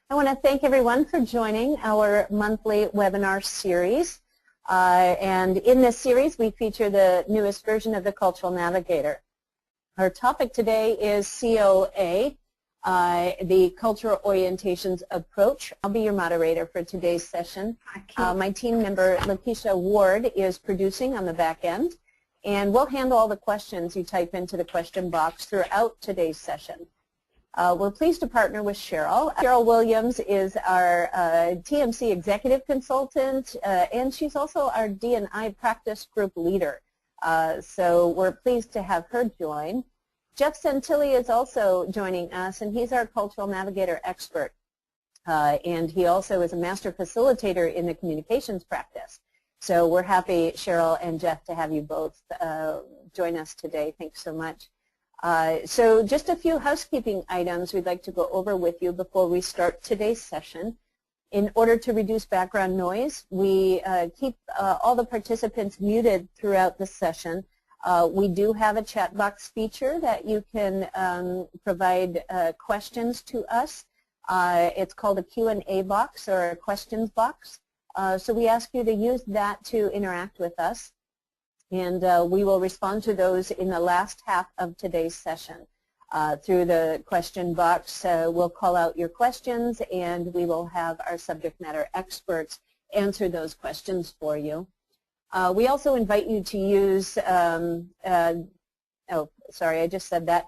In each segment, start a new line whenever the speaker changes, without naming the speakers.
I want to thank everyone for joining our monthly webinar series. And in this series, we feature the newest version of the Cultural Navigator. Our topic today is COA, the Cultural Orientations Approach. I'll be your moderator for today's session. My team member, Lakeisha Ward, is producing on the back end, and we'll handle all the questions you type into the question box throughout today's session. We're pleased to partner with Cheryl. Cheryl Williams is our TMC executive consultant, and she's also our D&I practice group leader. So we're pleased to have her join. Jeff Santilli is also joining us, and he's our Cultural Navigator expert. And he also is a master facilitator in the communications practice. So we're happy, Cheryl and Jeff, to have you both join us today. Thanks so much. So just a few housekeeping items we'd like to go over with you before we start today's session. In order to reduce background noise, we keep all the participants muted throughout the session. We do have a chat box feature that you can provide questions to us. It's called a Q&A box or a questions box. So we ask you to use that to interact with us. And we will respond to those in the last half of today's session. Through the question box, we'll call out your questions, and we will have our subject matter experts answer those questions for you. We also invite you to use, oh, sorry, I just said that.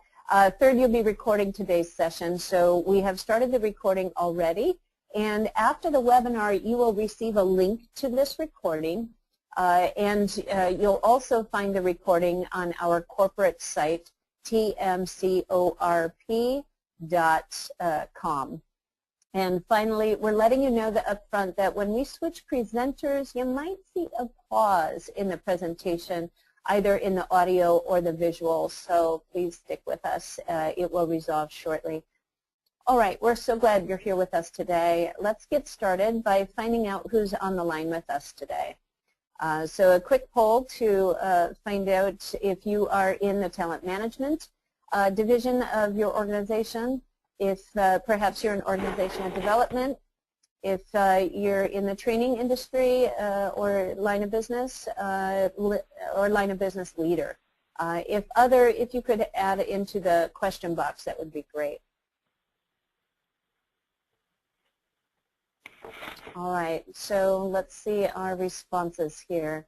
Third, you'll be recording today's session. So we have started the recording already. And after the webinar, you will receive a link to this recording. And you'll also find the recording on our corporate site, tmcorp.com. And finally, we're letting you know that up front that when we switch presenters, you might see a pause in the presentation, either in the audio or the visual. So please stick with us. It will resolve shortly. All right, we're so glad you're here with us today. Let's get started by finding out who's on the line with us today. So a quick poll to find out if you are in the talent management division of your organization, if perhaps you're in organizational development, if you're in the training industry or line of business or line of business leader. If you could add it into the question box, that would be great. All right, so let's see our responses here.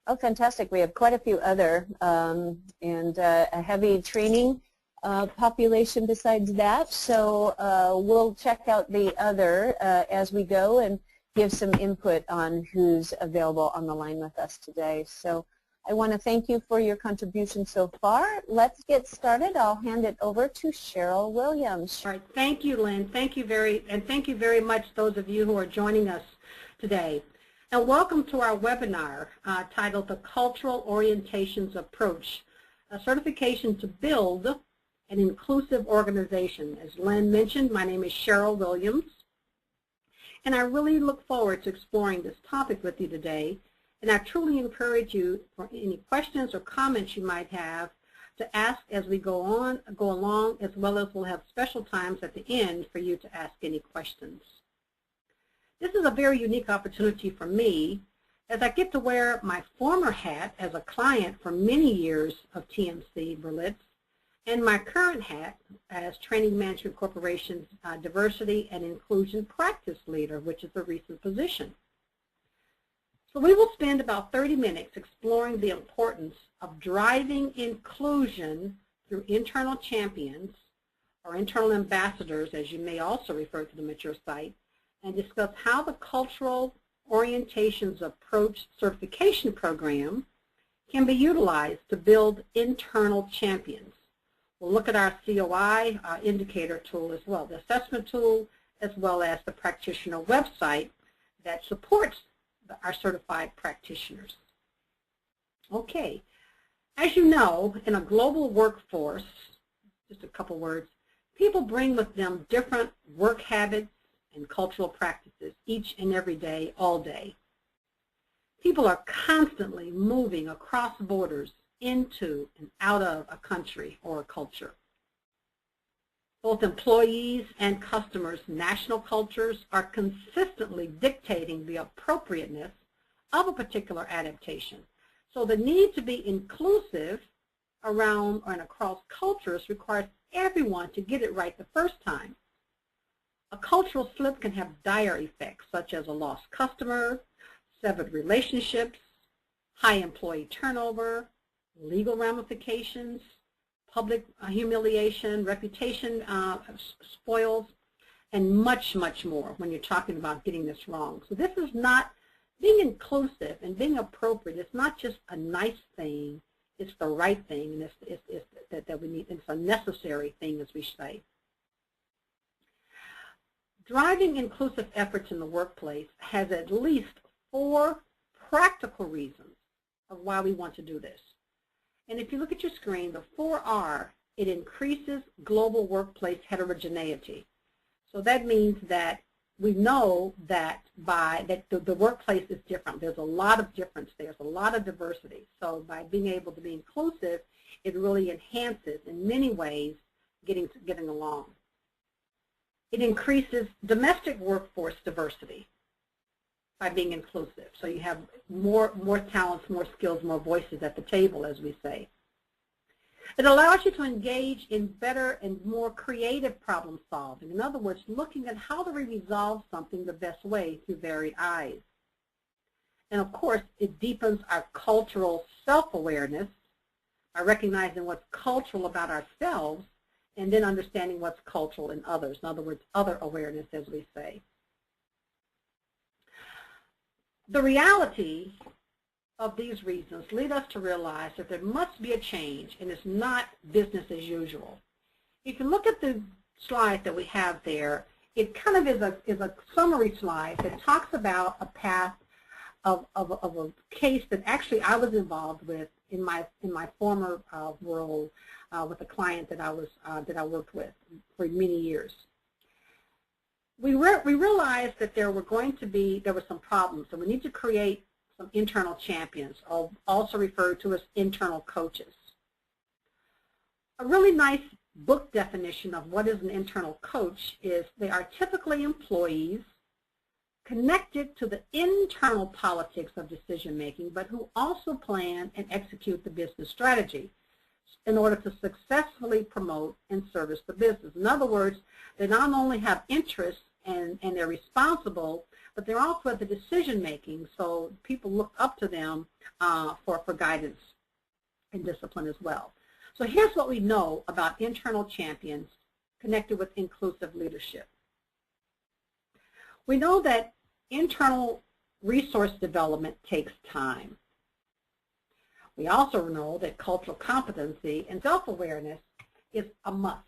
Oh, fantastic. We have quite a few other and a heavy training population besides that. So we'll check out the other as we go and give some input on who's available on the line with us today. So I want to thank you for your contribution so far. Let's get started. I'll hand it over to Cheryl Williams.
All right. Thank you, Lynn. Thank you very much, those of you who are joining us today. And welcome to our webinar titled The Cultural Orientations Approach, a certification to build an inclusive organization. As Lynn mentioned, my name is Cheryl Williams, and I really look forward to exploring this topic with you today. And I truly encourage you, for any questions or comments you might have, to ask as we go along, as well as we'll have special times at the end for you to ask any questions. This is a very unique opportunity for me, as I get to wear my former hat as a client for many years of TMC Berlitz, and my current hat as Training Management Corporation's Diversity and Inclusion Practice Leader, which is a recent position. So we will spend about 30 minutes exploring the importance of driving inclusion through internal champions, or internal ambassadors, as you may also refer to them at your site, and discuss how the Cultural Orientations Approach certification program can be utilized to build internal champions. We'll look at our COI indicator tool as well, the assessment tool, as well as the practitioner website that supports our certified practitioners. Okay, as you know, in a global workforce, just a couple words, people bring with them different work habits and cultural practices each and every day, all day. People are constantly moving across borders into and out of a country or a culture. Both employees and customers' national cultures are consistently dictating the appropriateness of a particular adaptation. So the need to be inclusive around and across cultures requires everyone to get it right the first time. A cultural slip can have dire effects, such as a lost customer, severed relationships, high employee turnover, legal ramifications, public humiliation, reputation spoils, and much, much more when you're talking about getting this wrong. So this is not, being inclusive and being appropriate, it's not just a nice thing, it's the right thing, and it's that we need, it's a necessary thing, as we say. Driving inclusive efforts in the workplace has at least 4 practical reasons of why we want to do this. And if you look at your screen, the 4 are, it increases global workplace heterogeneity. So that means that we know that the workplace is different. There's a lot of difference. There's a lot of diversity. So by being able to be inclusive, it really enhances, in many ways, getting along. It increases domestic workforce diversity by being inclusive. So you have more talents, more skills, more voices at the table, as we say. It allows you to engage in better and more creative problem solving. In other words, looking at how do we resolve something the best way through varied eyes. And of course, it deepens our cultural self-awareness by recognizing what's cultural about ourselves and then understanding what's cultural in others. In other words, other awareness, as we say. The reality of these reasons lead us to realize that there must be a change, and it's not business as usual. If you look at the slide that we have there, it kind of is a summary slide that talks about a path of a case that actually I was involved with in my former role with a client that I worked with for many years. We realized that there were some problems, and we need to create some internal champions, also referred to as internal coaches. A really nice book definition of what is an internal coach is they are typically employees connected to the internal politics of decision making, but who also plan and execute the business strategy in order to successfully promote and service the business. In other words, they not only have interests and they're responsible, but they're also at the decision making, so people look up to them for guidance and discipline as well. So here's what we know about internal champions connected with inclusive leadership. We know that internal resource development takes time. We also know that cultural competency and self-awareness is a must.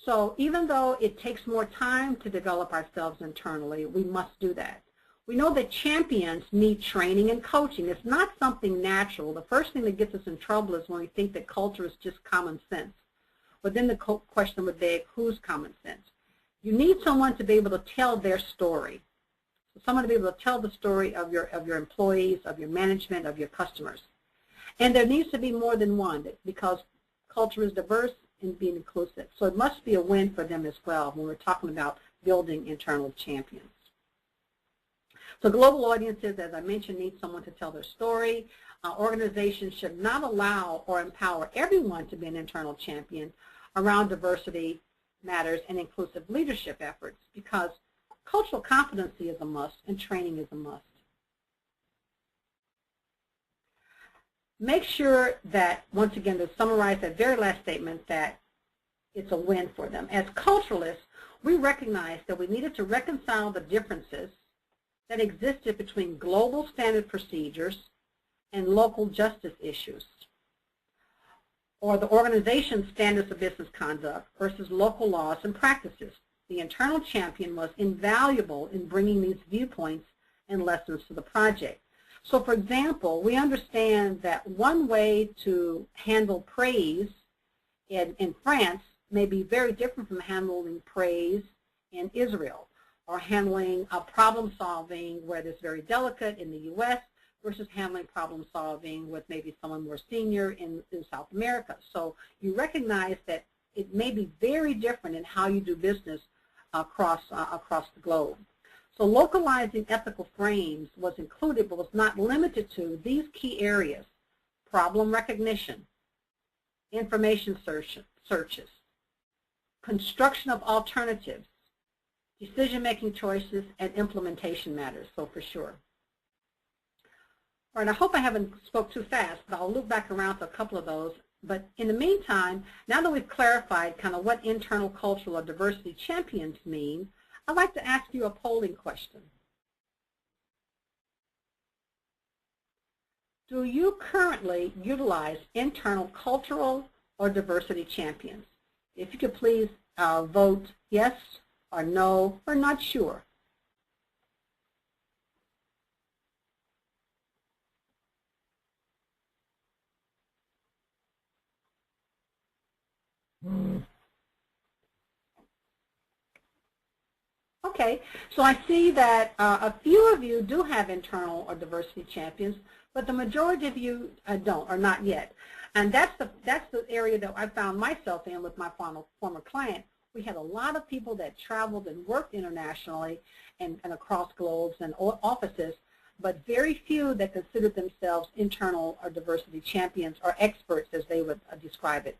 So even though it takes more time to develop ourselves internally, we must do that. We know that champions need training and coaching. It's not something natural. The first thing that gets us in trouble is when we think that culture is just common sense. But then the question would be, whose common sense? You need someone to be able to tell their story. So someone to be able to tell the story of your employees, of your management, of your customers. And there needs to be more than one, because culture is diverse and being inclusive. So it must be a win for them as well when we're talking about building internal champions. So global audiences, as I mentioned, need someone to tell their story. Organizations should not allow or empower everyone to be an internal champion around diversity matters and inclusive leadership efforts, because cultural competency is a must and training is a must. Make sure that, once again, to summarize that very last statement, that it's a win for them. As culturalists, we recognized that we needed to reconcile the differences that existed between global standard procedures and local justice issues, or the organization's standards of business conduct versus local laws and practices. The internal champion was invaluable in bringing these viewpoints and lessons to the project. So, for example, we understand that one way to handle praise in France may be very different from handling praise in Israel, or handling problem solving where it's very delicate in the U.S. versus handling problem solving with maybe someone more senior in South America. So you recognize that it may be very different in how you do business across the globe. So localizing ethical frames was included but was not limited to these key areas: problem recognition, information searches, construction of alternatives, decision-making choices, and implementation matters, so for sure. All right, I hope I haven't spoke too fast, but I'll loop back around to a couple of those. But in the meantime, now that we've clarified kind of what internal cultural or diversity champions mean, I'd like to ask you a polling question. Do you currently utilize internal cultural or diversity champions? If you could please vote yes or no or not sure. Okay, so I see that a few of you do have internal or diversity champions, but the majority of you don't, or not yet. And that's the area that I found myself in with my former client. We had a lot of people that traveled and worked internationally and across globes and offices, but very few that considered themselves internal or diversity champions or experts, as they would describe it.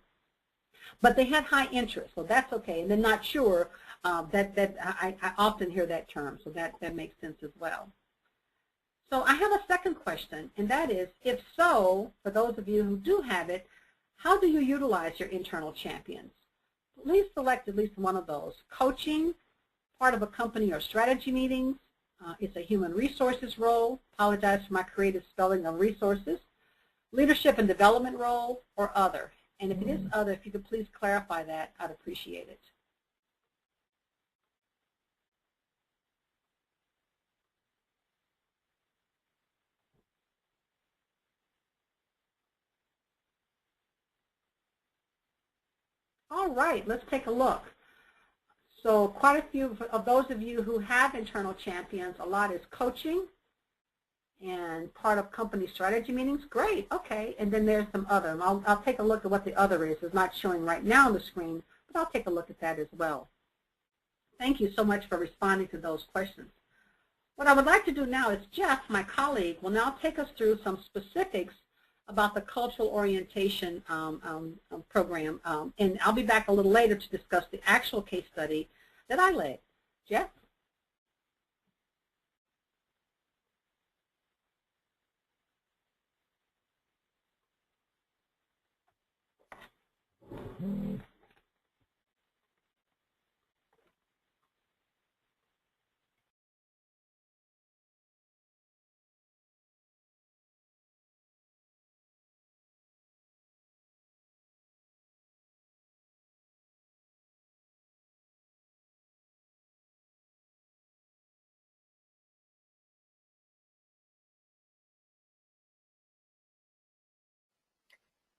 But they had high interest, so that's okay. And then not sure, I often hear that term, so that makes sense as well. So I have a second question, and that is, if so, for those of you who do have it, how do you utilize your internal champions? Please select at least one of those. Coaching, part of a company or strategy meetings, it's a human resources role, apologize for my creative spelling of resources, leadership and development role, or other. And if it is other, if you could please clarify that, I'd appreciate it. All right, let's take a look. So quite a few of those of you who have internal champions, a lot is coaching and part of company strategy meetings. Great, okay. And then there's some other. I'll take a look at what the other is. It's not showing right now on the screen, but I'll take a look at that as well. Thank you so much for responding to those questions. What I would like to do now is Jeff, my colleague, will now take us through some specifics about the cultural orientation program, and I'll be back a little later to discuss the actual case study that I led. Jeff?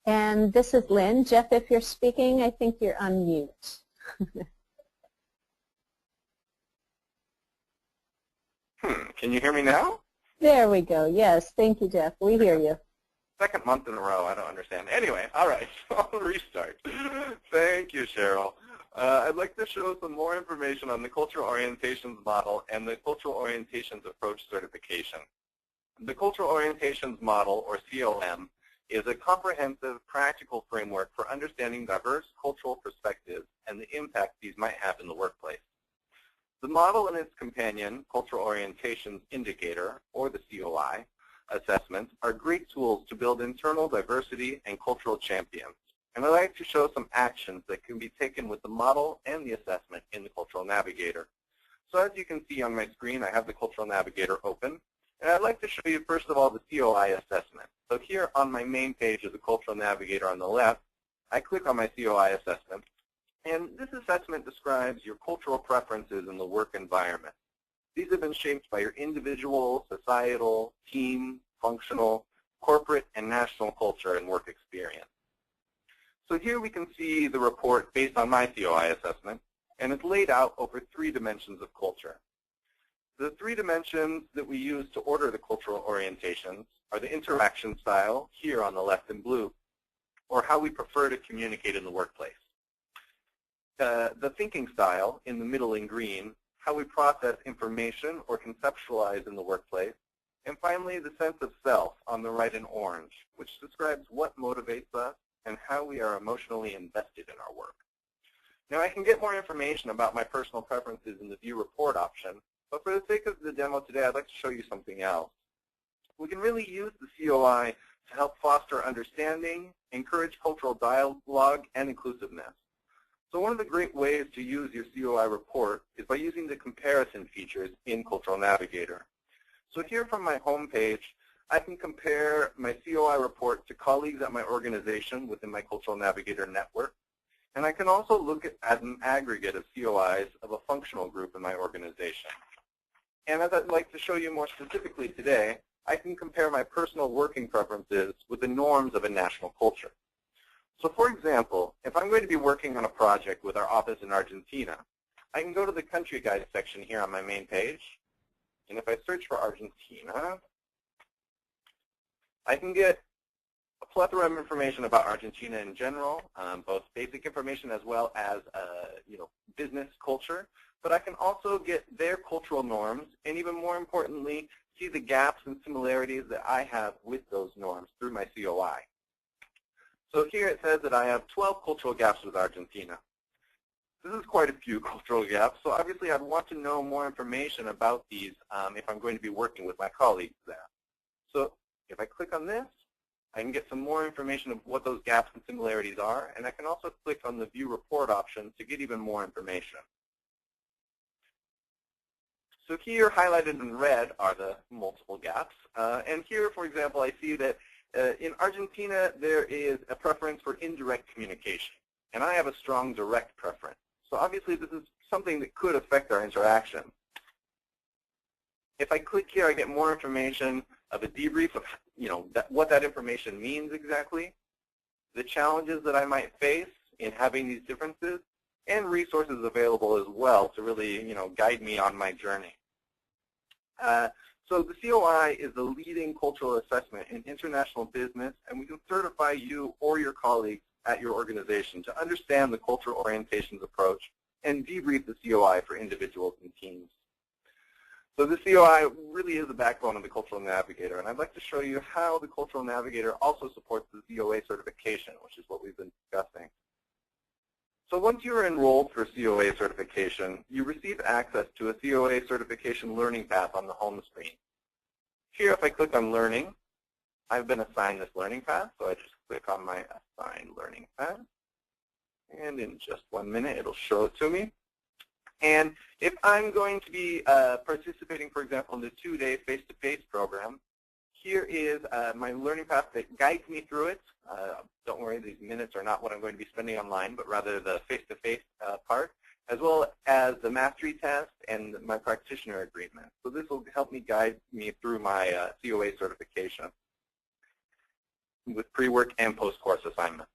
And this is Lynne. Jeff, if you're speaking, I think you're on mute.
Can you hear me now?
There we go. Yes, thank you, Jeff. We hear you.
Second month in a row, I don't understand. Anyway, all right, so I'll restart. Thank you, Cheryl. I'd like to show some more information on the Cultural Orientations Model and the Cultural Orientations Approach certification. The Cultural Orientations Model, or COM, is a comprehensive, practical framework for understanding diverse cultural perspectives and the impact these might have in the workplace. The model and its companion, Cultural Orientations Indicator, or the COI, assessments are great tools to build internal diversity and cultural champions. And I'd like to show some actions that can be taken with the model and the assessment in the Cultural Navigator. So as you can see on my screen, I have the Cultural Navigator open. And I'd like to show you, first of all, the COI assessment. So here on my main page of the Cultural Navigator on the left, I click on my COI assessment. And this assessment describes your cultural preferences in the work environment. These have been shaped by your individual, societal, team, functional, corporate, and national culture and work experience. So here we can see the report based on my COI assessment, and it's laid out over 3 dimensions of culture. The 3 dimensions that we use to order the cultural orientations are the interaction style, here on the left in blue, or how we prefer to communicate in the workplace. the thinking style in the middle in green, how we process information or conceptualize in the workplace, and finally the sense of self on the right in orange, which describes what motivates us and how we are emotionally invested in our work. Now I can get more information about my personal preferences in the View Report option, but for the sake of the demo today, I'd like to show you something else. We can really use the COI to help foster understanding, encourage cultural dialogue, and inclusiveness. So one of the great ways to use your COI report is by using the comparison features in Cultural Navigator. So here from my home page, I can compare my COI report to colleagues at my organization within my Cultural Navigator network. And I can also look at an aggregate of COIs of a functional group in my organization. And as I'd like to show you more specifically today, I can compare my personal working preferences with the norms of a national culture. So for example, if I'm going to be working on a project with our office in Argentina, I can go to the country guide section here on my main page. And if I search for Argentina, I can get a plethora of information about Argentina in general, both basic information as well as business culture. But I can also get their cultural norms, and even more importantly, see the gaps and similarities that I have with those norms through my COI. So here it says that I have 12 cultural gaps with Argentina. This is quite a few cultural gaps, so obviously I'd want to know more information about these if I'm going to be working with my colleagues there. So if I click on this, I can get some more information of what those gaps and similarities are, and I can also click on the View Report option to get even more information. So here, highlighted in red, are the multiple gaps. And here, for example, I see that in Argentina, there is a preference for indirect communication, and I have a strong direct preference. So obviously, this is something that could affect our interaction. If I click here, I get more information of a debrief of what that information means exactly, the challenges that I might face in having these differences, and resources available as well to really guide me on my journey. So the COI is the leading cultural assessment in international business, and we can certify you or your colleagues at your organization to understand the cultural orientations approach and debrief the COI for individuals and teams. So the COI really is the backbone of the Cultural Navigator, and I'd like to show you how the Cultural Navigator also supports the COA certification, which is what we've been discussing. So once you're enrolled for COA certification, you receive access to a COA certification learning path on the home screen. Here, if I click on Learning, I've been assigned this learning path, so I just click on my Assigned Learning Path. And in just 1 minute, it'll show it to me. And if I'm going to be participating, for example, in the 2-day face-to-face program, here is my learning path that guides me through it. Don't worry, these minutes are not what I'm going to be spending online, but rather the face-to-face part, as well as the mastery test and my practitioner agreement. So this will help me guide me through my COA certification with pre-work and post-course assignments.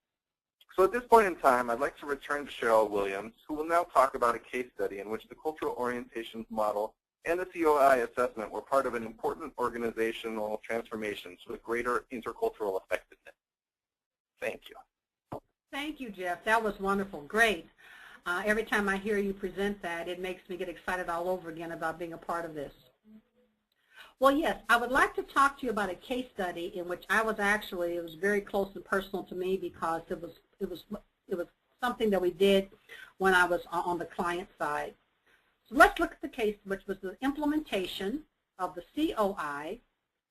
So at this point in time, I'd like to return to Cheryl Williams, who will now talk about a case study in which the cultural orientations model and the COI assessment were part of an important organizational transformation to a greater intercultural effectiveness. Thank you.
Thank you, Jeff. That was wonderful. Great. Every time I hear you present that, it makes me get excited all over again about being a part of this. Well, yes, I would like to talk to you about a case study in which I was actually, it was very close and personal to me because it was something that we did when I was on the client side. So let's look at the case, which was the implementation of the COI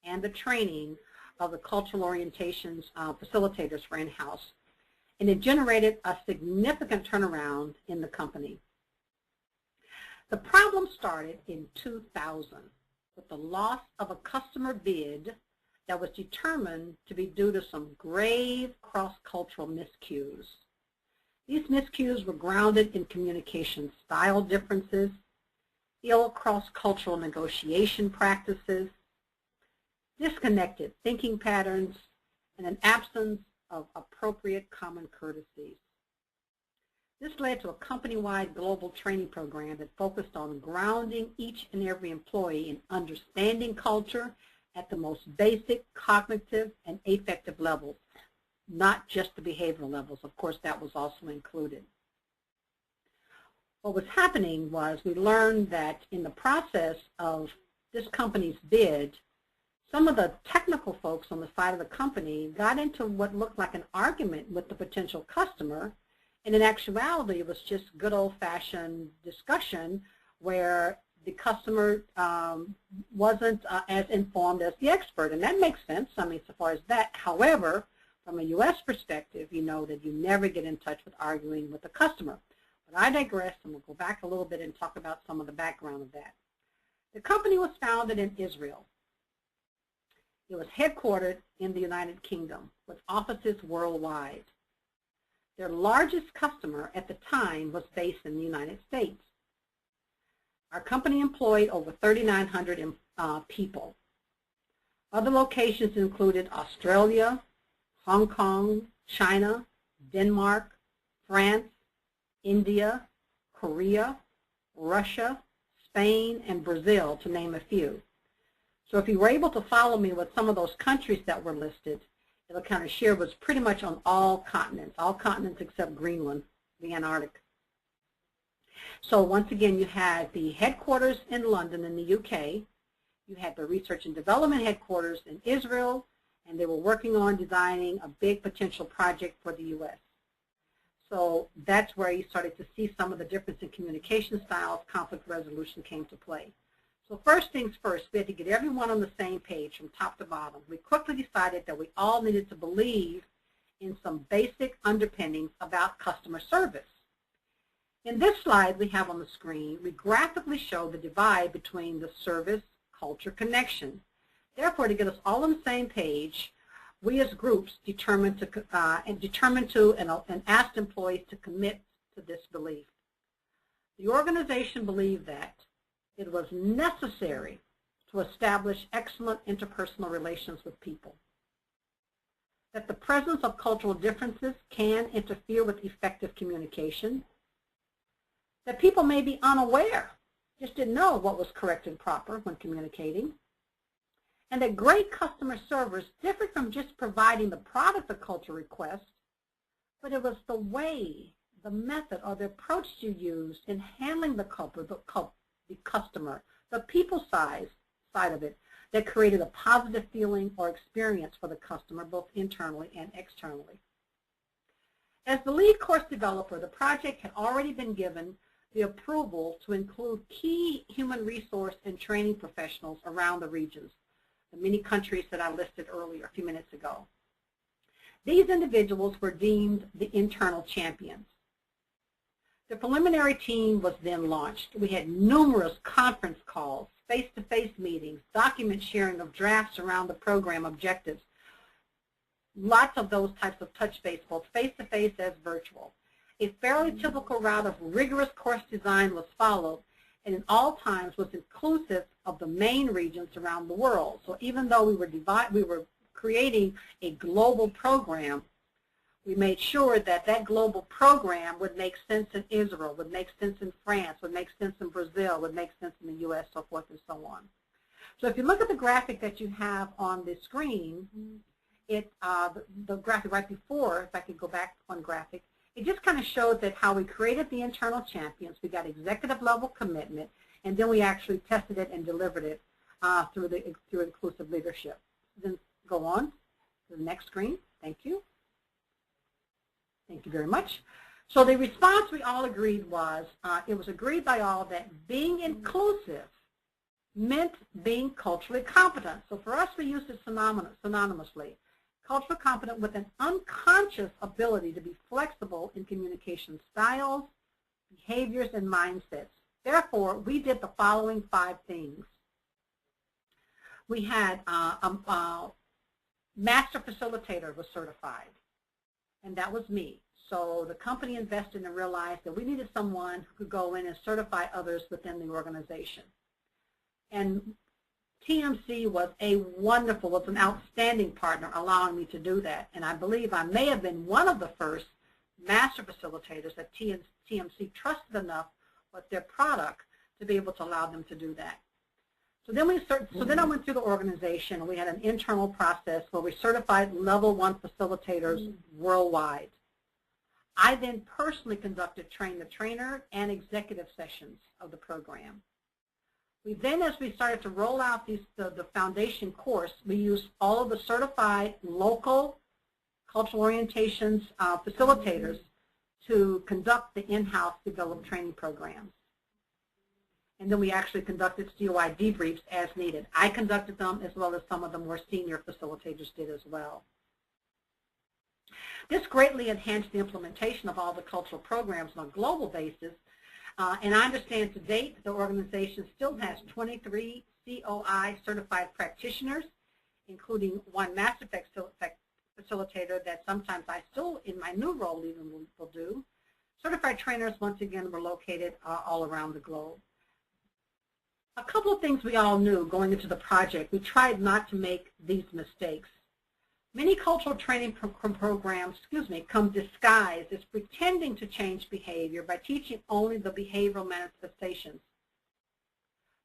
and the training of the cultural orientations facilitators for in-house. And it generated a significant turnaround in the company. The problem started in 2000 with the loss of a customer bid that was determined to be due to some grave cross-cultural miscues. These miscues were grounded in communication style differences, ill cross-cultural negotiation practices, disconnected thinking patterns, and an absence of appropriate common courtesies. This led to a company-wide global training program that focused on grounding each and every employee in understanding culture at the most basic cognitive and affective levels, not just the behavioral levels. Of course, that was also included. what was happening was we learned that in the process of this company's bid, some of the technical folks on the side of the company got into what looked like an argument with the potential customer, and in actuality it was just good old-fashioned discussion where the customer wasn't as informed as the expert, and that makes sense, I mean, so far as that. However, from a U.S. perspective, you know that you never get in touch with arguing with the customer. But I digress, and we'll go back a little bit and talk about some of the background of that. The company was founded in Israel. It was headquartered in the United Kingdom with offices worldwide. Their largest customer at the time was based in the United States. Our company employed over 3,900 people. Other locations included Australia, Hong Kong, China, Denmark, France, India, Korea, Russia, Spain, and Brazil, to name a few. So if you were able to follow me with some of those countries that were listed, it'll kind of share was pretty much on all continents except Greenland, the Antarctic. So once again, you had the headquarters in London in the UK, you had the research and development headquarters in Israel, and they were working on designing a big potential project for the US. So that's where you started to see some of the difference in communication styles, conflict resolution came to play. So first things first, we had to get everyone on the same page from top to bottom. We quickly decided that we all needed to believe in some basic underpinnings about customer service. In this slide we have on the screen, we graphically show the divide between the service-culture connection. Therefore, to get us all on the same page, we as groups determined to and asked employees to commit to this belief. The organization believed that it was necessary to establish excellent interpersonal relations with people, that the presence of cultural differences can interfere with effective communication, that people may be unaware, just didn't know what was correct and proper when communicating, and that great customer service differed from just providing the product the culture request, but it was the way, the method, or the approach you used in handling the customer, the people side of it, that created a positive feeling or experience for the customer, both internally and externally. As the lead course developer, the project had already been given the approval to include key human resource and training professionals around the regions, the many countries that I listed earlier, a few minutes ago. These individuals were deemed the internal champions. The preliminary team was then launched. We had numerous conference calls, face-to-face meetings, document sharing of drafts around the program objectives, lots of those types of touch base, both face-to-face as virtual. A fairly typical route of rigorous course design was followed, and in all times was inclusive of the main regions around the world. So even though we were creating a global program, we made sure that that global program would make sense in Israel, would make sense in France, would make sense in Brazil, would make sense in the US, so forth and so on. So if you look at the graphic that you have on the screen, the graphic right before, if I could go back one graphic, it just kind of showed that how we created the internal champions, we got executive level commitment, and then we actually tested it and delivered it through inclusive leadership. Then go on to the next screen. Thank you. Thank you very much. So the response we all agreed was, it was agreed by all that being inclusive meant being culturally competent. So for us, we used it synonymously. Culturally competent with an unconscious ability to be flexible in communication styles, behaviors, and mindsets. Therefore, we did the following 5 things. We had a master facilitator was certified, and that was me. So the company invested and realized that we needed someone who could go in and certify others within the organization. And TMC was an outstanding partner allowing me to do that. And I believe I may have been one of the first master facilitators that TMC trusted enough with their product to be able to allow them to do that. So then I went through the organization, and we had an internal process where we certified level 1 facilitators worldwide. I then personally conducted train the trainer and executive sessions of the program. We then, as we started to roll out the foundation course, we used all of the certified local cultural orientations facilitators to conduct the in-house developed training programs. And then we actually conducted COI debriefs as needed. I conducted them as well as some of the more senior facilitators did as well. This greatly enhanced the implementation of all the cultural programs on a global basis. And I understand to date the organization still has 23 COI certified practitioners, including one Master facilitator that sometimes I still, in my new role, even will do. Certified trainers, once again, were located all around the globe. A couple of things we all knew going into the project. We tried not to make these mistakes. Many cultural training programs, come disguised as pretending to change behavior by teaching only the behavioral manifestations.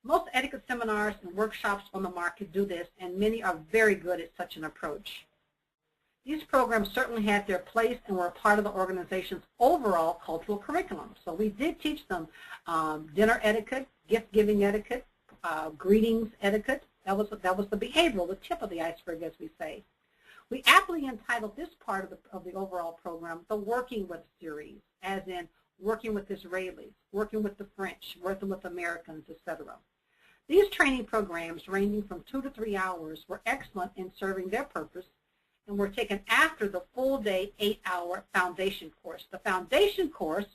Most etiquette seminars and workshops on the market do this, and many are very good at such an approach. These programs certainly had their place and were a part of the organization's overall cultural curriculum. So we did teach them dinner etiquette, gift-giving etiquette, greetings etiquette. That was the behavioral, the tip of the iceberg, as we say. We aptly entitled this part of the overall program the Working With series, as in working with Israelis, working with the French, working with Americans, etc. These training programs, ranging from 2 to 3 hours, were excellent in serving their purpose and were taken after the full-day 8-hour foundation course. The foundation course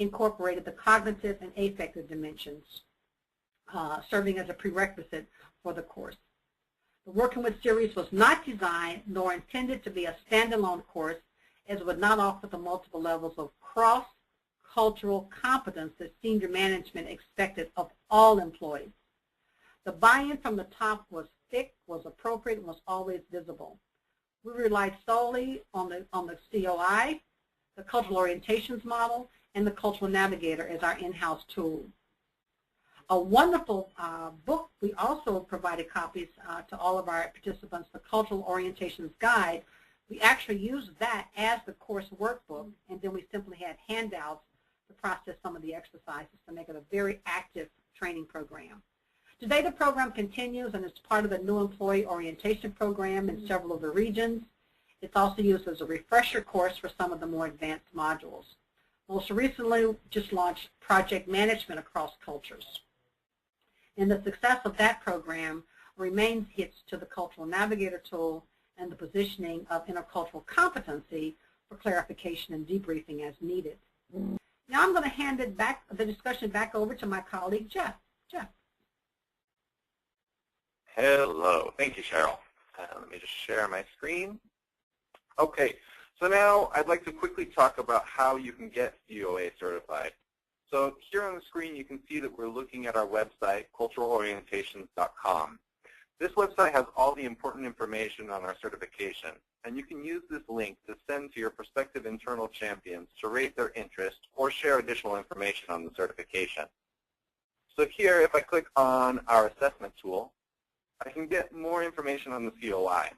incorporated the cognitive and affective dimensions, serving as a prerequisite for the course. The Working With series was not designed nor intended to be a standalone course, as it would not offer the multiple levels of cross-cultural competence that senior management expected of all employees. The buy-in from the top was thick, was appropriate, and was always visible. We relied solely on the COI, the Cultural Orientations Model, and the Cultural Navigator as our in-house tool. A wonderful book, we also provided copies to all of our participants, the Cultural Orientations Guide. We actually used that as the course workbook, and then we simply had handouts to process some of the exercises to make it a very active training program. Today the program continues and is part of the new employee orientation program in several of the regions. It's also used as a refresher course for some of the more advanced modules. Most recently, just launched project management across cultures. And the success of that program remains hits to the Cultural Navigator tool and the positioning of intercultural competency for clarification and debriefing as needed. Now I'm going to hand the discussion back over to my colleague, Jeff. Jeff.
Hello. Thank you, Cheryl. Let me just share my screen. Okay, so now I'd like to quickly talk about how you can get COA certified. So here on the screen you can see that we're looking at our website, culturalorientations.com. This website has all the important information on our certification, and you can use this link to send to your prospective internal champions to rate their interest or share additional information on the certification. So here, if I click on our assessment tool, I can get more information on the COI,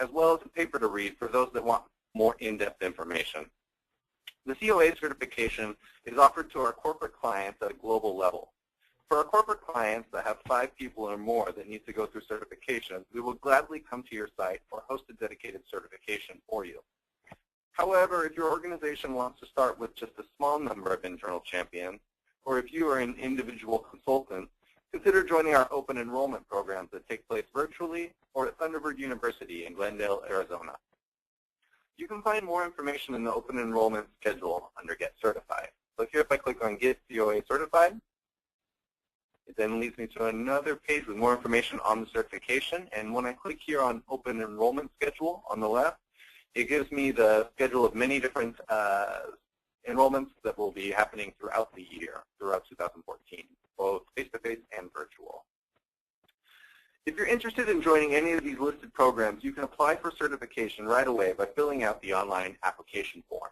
as well as a paper to read for those that want more in-depth information. The COA certification is offered to our corporate clients at a global level. For our corporate clients that have 5 people or more that need to go through certification, we will gladly come to your site or host a dedicated certification for you. However, if your organization wants to start with just a small number of internal champions, or if you are an individual consultant, consider joining our open enrollment programs that take place virtually or at Thunderbird University in Glendale, Arizona. You can find more information in the open enrollment schedule under Get Certified. So here, if I click on Get COA Certified, it then leads me to another page with more information on the certification. And when I click here on Open Enrollment Schedule on the left, it gives me the schedule of many different enrollments that will be happening throughout the year, throughout 2014, both face-to-face and virtual. If you're interested in joining any of these listed programs, you can apply for certification right away by filling out the online application form.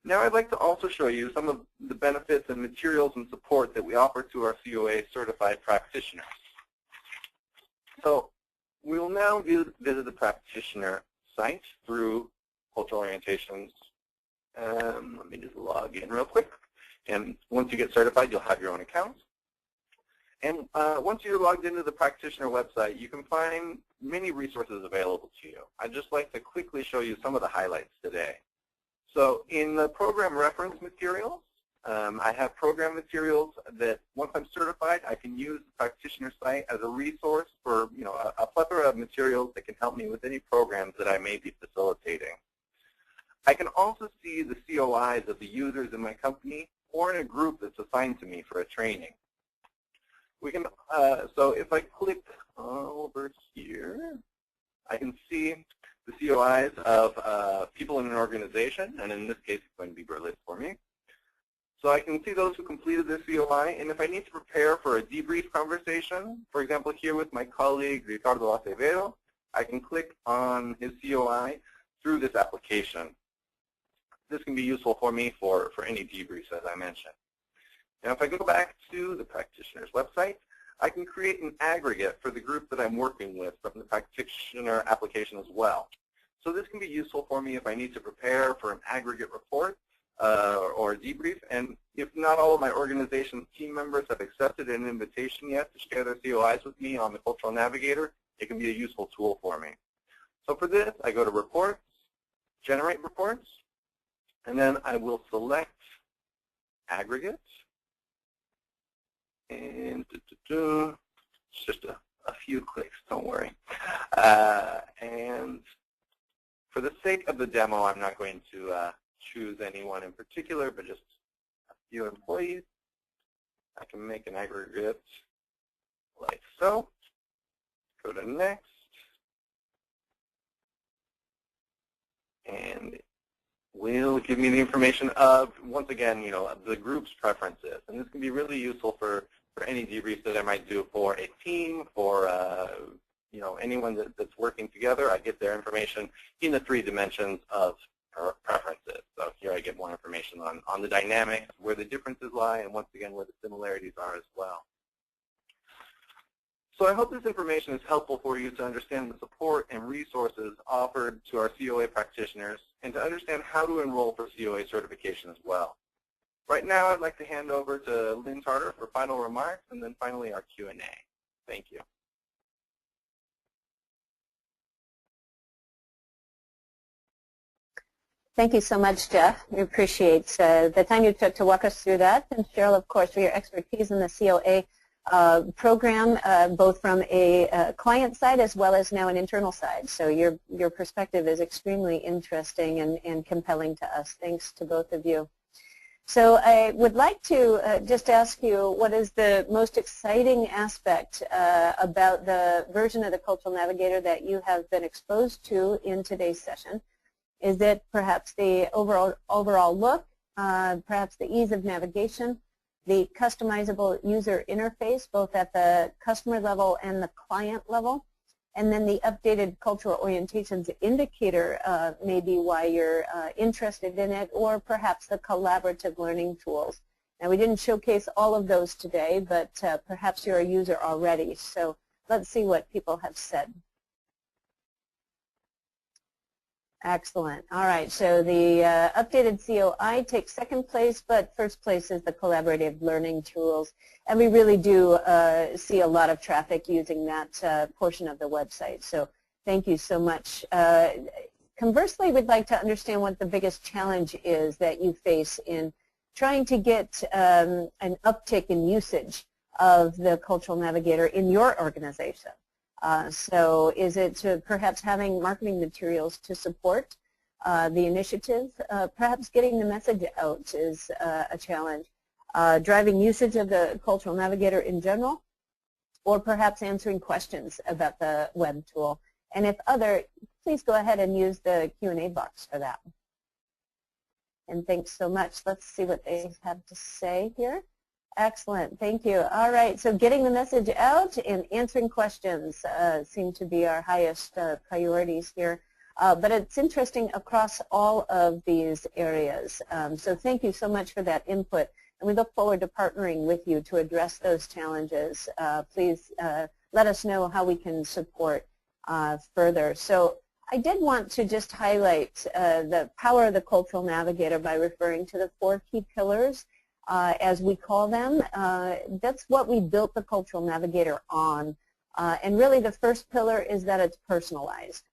Now I'd like to also show you some of the benefits and materials and support that we offer to our COA certified practitioners. So we will now visit the practitioner site through Cultural Orientations Let me just log in real quick. And once you get certified, you'll have your own account. And once you're logged into the practitioner website, you can find many resources available to you. I'd just like to quickly show you some of the highlights today. So in the program reference materials, I have program materials that once I'm certified, I can use the practitioner site as a resource for a plethora of materials that can help me with any programs that I may be facilitating. I can also see the COIs of the users in my company or in a group that's assigned to me for a training. We can, so if I click over here, I can see the COIs of people in an organization, and in this case it's going to be Berlitz for me. So I can see those who completed their COI, and if I need to prepare for a debrief conversation, for example here with my colleague Ricardo Acevedo, I can click on his COI through this application. This can be useful for me for any debriefs, as I mentioned. Now if I go back to the practitioner's website, I can create an aggregate for the group that I'm working with from the practitioner application as well. So this can be useful for me if I need to prepare for an aggregate report or a debrief, and if not all of my organization's team members have accepted an invitation yet to share their COIs with me on the Cultural Navigator, it can be a useful tool for me. So for this, I go to Reports, Generate Reports, and then I will select Aggregate, and it's just a few clicks, don't worry. And for the sake of the demo, I'm not going to choose anyone in particular, but just a few employees. I can make an aggregate like so. Go to Next. And it will give me the information of, once again, the group's preferences. And this can be really useful for any debriefs that I might do for a team, for anyone that's working together. I get their information in the 3 dimensions of preferences. So here I get more information on the dynamics, where the differences lie, and once again where the similarities are as well. So I hope this information is helpful for you to understand the support and resources offered to our COA practitioners and to understand how to enroll for COA certification as well. Right now I'd like to hand over to Lynne Tarter for final remarks and then finally our Q&A. Thank you.
Thank you so much, Jeff. We appreciate the time you took to walk us through that. And Cheryl, of course, for your expertise in the COA program, both from a client side as well as now an internal side. So your perspective is extremely interesting and compelling to us. Thanks to both of you. So I would like to just ask you, what is the most exciting aspect about the version of the Cultural Navigator that you have been exposed to in today's session? Is it perhaps the overall look, perhaps the ease of navigation, the customizable user interface, both at the customer level and the client level, and then the updated cultural orientations indicator may be why you're interested in it, or perhaps the collaborative learning tools. Now, we didn't showcase all of those today, but perhaps you're a user already. So let's see what people have said. Excellent. All right, so the updated COI takes second place, but first place is the collaborative learning tools. And we really do see a lot of traffic using that portion of the website. So thank you so much. Conversely, we'd like to understand what the biggest challenge is that you face in trying to get an uptick in usage of the Cultural Navigator in your organization. So is it perhaps having marketing materials to support the initiative? Perhaps getting the message out is a challenge. Driving usage of the Cultural Navigator in general, or perhaps answering questions about the web tool. And if other, please go ahead and use the Q&A box for that. And thanks so much. Let's see what they have to say here. Excellent, thank you. All right, so getting the message out and answering questions seem to be our highest priorities here. But it's interesting across all of these areas. So thank you so much for that input. And we look forward to partnering with you to address those challenges. Please let us know how we can support further. So I did want to just highlight the power of the Cultural Navigator by referring to the 4 key pillars, as we call them. That's what we built the Cultural Navigator on. And really the first pillar is that it's personalized.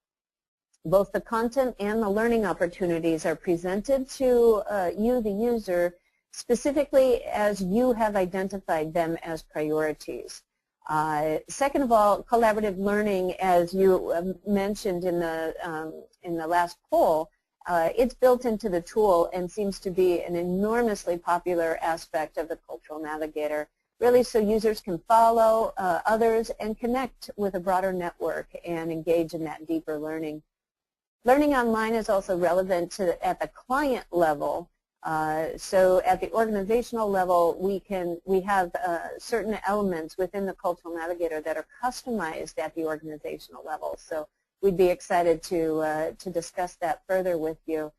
Both the content and the learning opportunities are presented to you, the user, specifically as you have identified them as priorities. Second of all, collaborative learning, as you mentioned in the last poll, it's built into the tool and seems to be an enormously popular aspect of the Cultural Navigator, really so users can follow others and connect with a broader network and engage in that deeper learning. Learning online is also relevant at the client level. So at the organizational level, we have certain elements within the Cultural Navigator that are customized at the organizational level. So we'd be excited to discuss that further with you.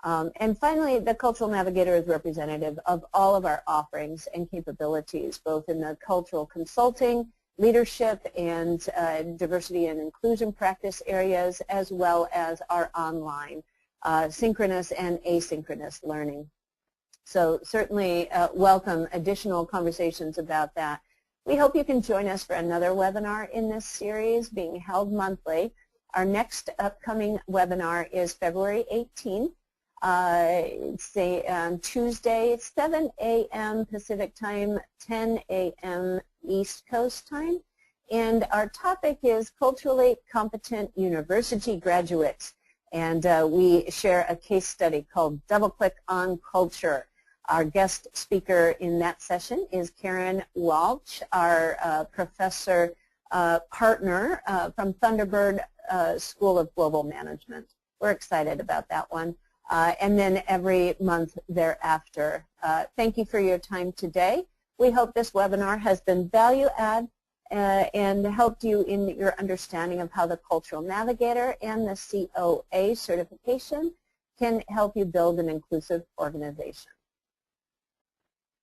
And finally, the Cultural Navigator is representative of all of our offerings and capabilities, both in the cultural consulting, leadership, and diversity and inclusion practice areas, as well as our online synchronous and asynchronous learning. So certainly welcome additional conversations about that. We hope you can join us for another webinar in this series being held monthly. Our next upcoming webinar is February 18th. Say on Tuesday, 7 a.m. Pacific time, 10 a.m. East Coast time. And our topic is culturally competent university graduates. And we share a case study called Double Click on Culture. Our guest speaker in that session is Karen Walsh, our professor partner from Thunderbird School of Global Management. We're excited about that one. And then every month thereafter. Thank you for your time today. We hope this webinar has been value add and helped you in your understanding of how the Cultural Navigator and the COA certification can help you build an inclusive organization.